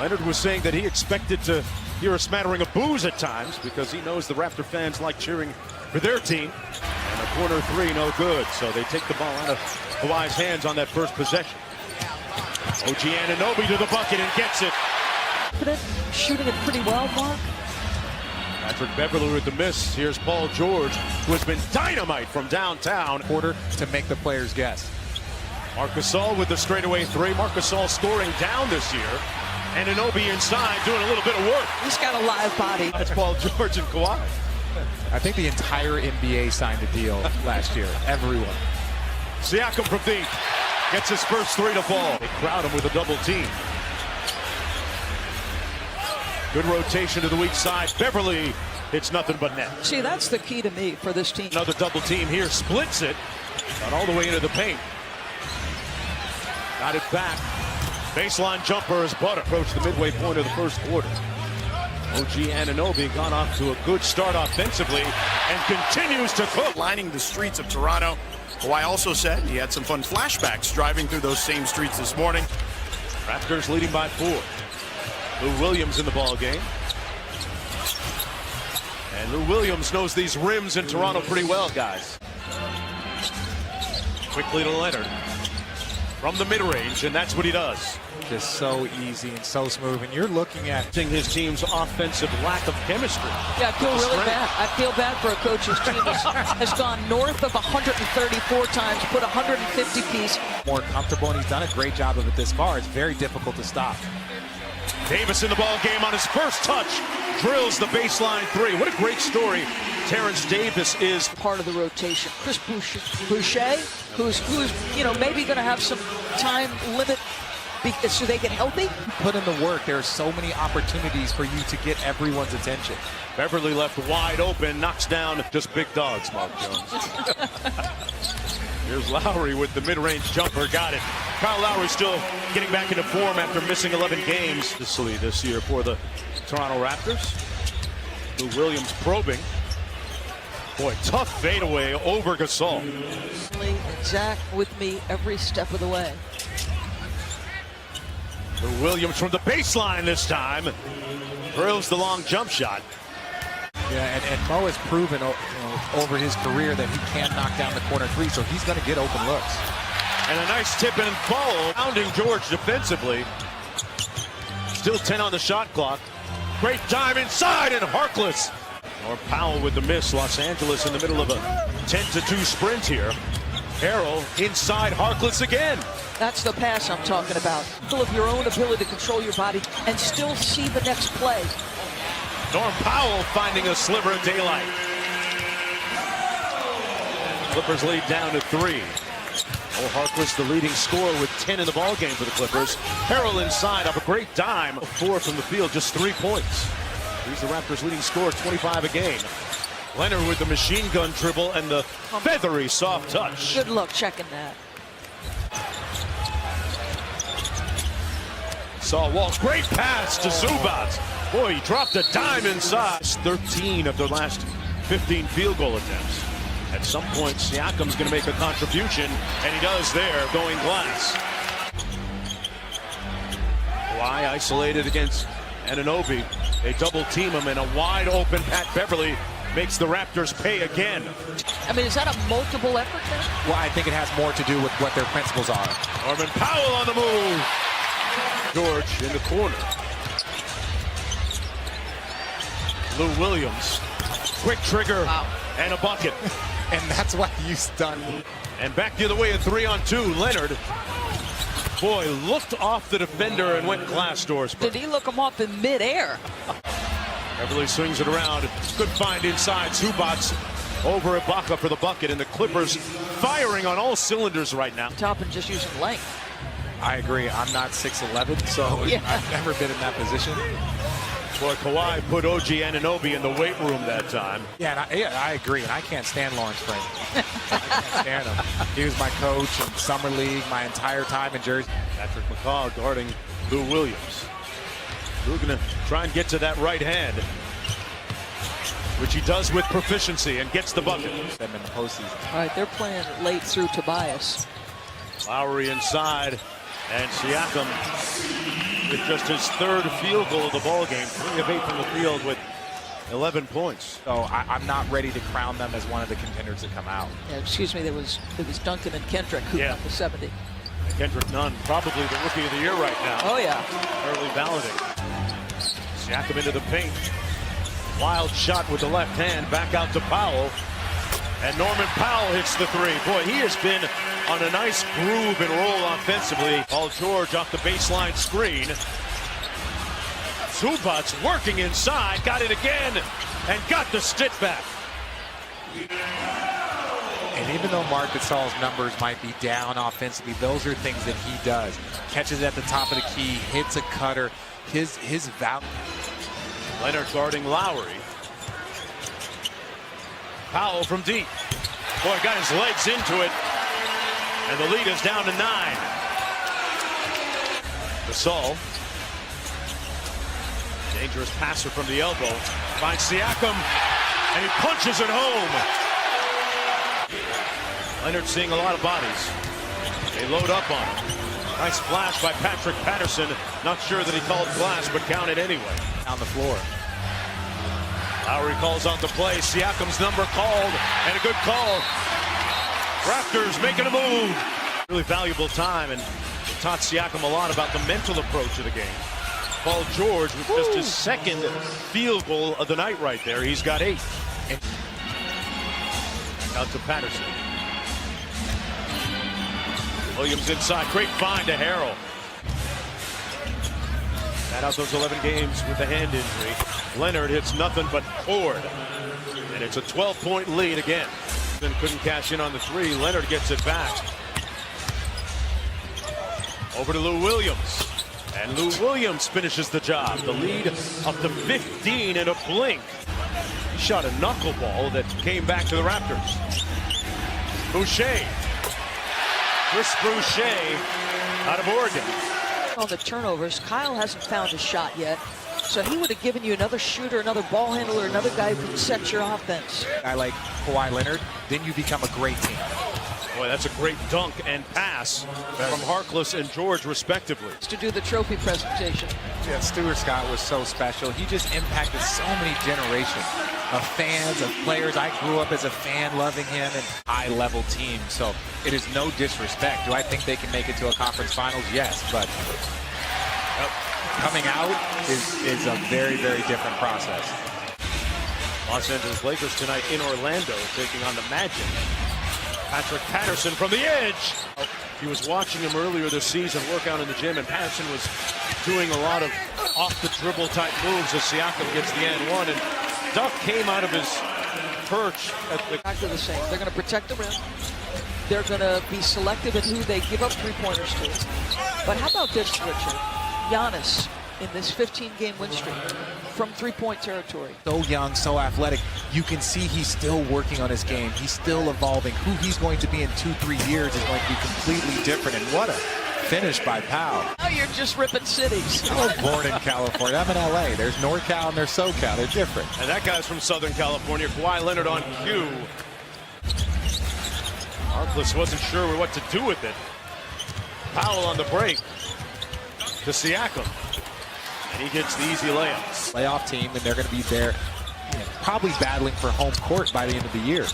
Leonard was saying that he expected to hear a smattering of boos at times because he knows the Raptor fans like cheering for their team. And a corner three, no good. So they take the ball out of Kawhi's hands on that first possession. OG Anunoby to the bucket and gets it. Shooting it pretty well, Mark. Patrick Beverley with the miss. Here's Paul George, who has been dynamite from downtown. Quarter to make the players guess. Marc Gasol with the straightaway three. Marc Gasol scoring down this year. And Anunoby inside doing a little bit of work. He's got a live body. That's Paul George and Kawhi. I think the entire NBA signed a deal last year. Everyone. Siakam from deep. Gets his first three to fall. They crowd him with a double team. Good rotation to the weak side. Beverley hits nothing but net. See, that's the key to me for this team. Another double team here. Splits it. Got all the way into the paint. Got it back. Baseline jumper is butter. Approach the midway point of the first quarter. OG Anunoby got off to a good start offensively and continues to cook. Lining the streets of Toronto. Kawhi also said he had some fun flashbacks driving through those same streets this morning. Raptors leading by 4. Lou Williams in the ball game. And Lou Williams knows these rims in Toronto pretty well, guys. Quickly to Leonard. From the mid-range, and that's what he does. Just so easy and so smooth. And you're looking at His team's offensive lack of chemistry. Yeah, I feel really bad. I feel bad for a coach whose team has gone north of 134 times, put 150 piece. more comfortable, and he's done a great job of it this far. It's very difficult to stop. Davis in the ball game on his first touch. Drills the baseline three. What a great story Terrence Davis is. Part of the rotation. Chris Boucher, who's maybe going to have some time limit so they get healthy. Put in the work. There are so many opportunities for you to get everyone's attention. Beverley left wide open, knocks down just big dogs, Mark Jones. Here's Lowry with the mid-range jumper, got it. Kyle Lowry still getting back into form after missing 11 games this year for the Toronto Raptors. Lou Williams probing. Boy, tough fadeaway over Gasol. Zach with me every step of the way. Lou Williams from the baseline this time. Drills the long jump shot. Yeah, and Mo has proven over his career that he can knock down the corner three, so he's going to get open looks. And a nice tip and follow. Pounding George defensively. Still 10 on the shot clock. Great time inside and Harkless. Or Powell with the miss. Los Angeles in the middle of a 10-2 sprint here. Harrell inside Harkless again. That's the pass I'm talking about. Full of your own ability to control your body and still see the next play. Norm Powell finding a sliver of daylight. Clippers lead down to 3. Harkless, the leading scorer with 10 in the ballgame for the Clippers. Harrell inside up a great dime. 4 from the field, just 3 points. He's the Raptors' leading scorer, 25 a game. Leonard with the machine gun dribble and the feathery soft touch. Good luck checking that. Saw Walsh, great pass to Zubac. Boy, he dropped a dime inside. 13 of their last 15 field goal attempts. At some point, Siakam's going to make a contribution, and he does there, going glass. Kawhi isolated against Anunoby. They double team him, and a wide open Pat Beverley makes the Raptors pay again. I mean, is that a multiple effort then? Well, I think it has more to do with what their principles are. Norman Powell on the move. George in the corner. Lou Williams, quick trigger, and a bucket. And that's what he's done. And back the other way at 3-on-2, Leonard. Boy, looked off the defender and went glass doors. Did he look him off in midair? Beverley swings it around. Good find inside. Zubac over Ibaka for the bucket, and the Clippers firing on all cylinders right now. Top and just using length. I agree. I'm not 6'11", so Yeah. I've never been in that position. Boy, Kawhi put OG Anunoby in the weight room that time. Yeah, I agree, and I can't stand Lawrence Frank. I can't stand him. He was my coach in Summer League my entire time in Jersey. Patrick McCaw guarding Lou Williams. Lou going to try and get to that right hand, which he does with proficiency and gets the bucket. Them in the postseason. All right, they're playing late through Tobias. Lowry inside, and Siakam with just his third field goal of the ball game. 3 of 8 from the field with 11 points. So I'm not ready to crown them as one of the contenders to come out. Yeah, excuse me, it was Duncan and Kendrick who got the 70. Kendrick Nunn, probably the rookie of the year right now. Oh, yeah. Early validated. Siakam into the paint. Wild shot with the left hand, back out to Powell. And Norman Powell hits the 3. Boy, he has been on a nice groove and roll offensively. Paul George off the baseline screen. Zubac's working inside, got it again, and got the stick back. And even though Marc Gasol's numbers might be down offensively, those are things that he does. Catches at the top of the key, hits a cutter. His value. Leonard guarding Lowry. Powell from deep. Boy, got his legs into it. And the lead is down to 9. Gasol. Dangerous passer from the elbow. Finds Siakam. And he punches it home. Leonard seeing a lot of bodies. They load up on him. Nice flash by Patrick Patterson. Not sure that he called glass, but counted anyway. On the floor. Lowry calls out the play. Siakam's number called, and a good call. Raptors making a move. Really valuable time, and taught Siakam a lot about the mental approach of the game. Paul George with just his second field goal of the night right there. He's got 8. Out to Patterson. Williams inside. Great find to Harrell. Sat out those 11 games with the hand injury. Leonard hits nothing but cord. And it's a 12-point lead again. Then couldn't cash in on the 3. Leonard gets it back. Over to Lou Williams. And Lou Williams finishes the job. The lead up to 15 in a blink. He shot a knuckleball that came back to the Raptors. Boucher. Chris Boucher out of Oregon. On the turnovers, Kyle hasn't found a shot yet. So he would have given you another shooter, another ball handler, another guy who can set your offense. A guy like Kawhi Leonard, then you become a great team. Boy, that's a great dunk and pass from Harkless and George, respectively. To do the trophy presentation. Yeah, Stuart Scott was so special. He just impacted so many generations of fans, of players. I grew up as a fan loving him and high-level team. So it is no disrespect. Do I think they can make it to a conference finals? Yes, but coming out is a very, very different process. Los Angeles Lakers tonight in Orlando taking on the Magic. Patrick Patterson from the edge. He was watching him earlier this season work out in the gym, and Patterson was doing a lot of off-the-dribble type moves as Siakam gets the and 1, and Duck came out of his perch at the... Back to the same. They're going to protect the rim. They're going to be selective in who they give up three-pointers to. But how about this, Richard? Giannis in this 15-game win streak from three-point territory. So young, so athletic. You can see he's still working on his game. He's still evolving. Who he's going to be in 2-3 years is going to be completely different. And what a finish by Powell. Now you're just ripping cities. I was born in California. I'm in LA. There's NorCal and there's SoCal. They're different. And that guy's from Southern California. Kawhi Leonard on cue. Harkless wasn't sure what to do with it. Powell on the break to Siakam. And he gets the easy layup. Playoff team, and they're going to be there, probably battling for home court by the end of the year.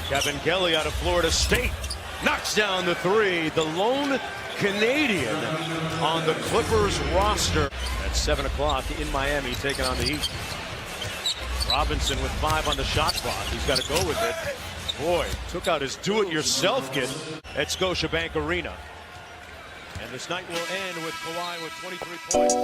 Kevin Kelly out of Florida State knocks down the 3. The lone Canadian on the Clippers roster at 7 o'clock in Miami, taking on the Heat. Robinson with 5 on the shot clock. He's got to go with it. Boy, took out his do-it-yourself kit at Scotiabank Arena. And this night will end with Kawhi with 23 points.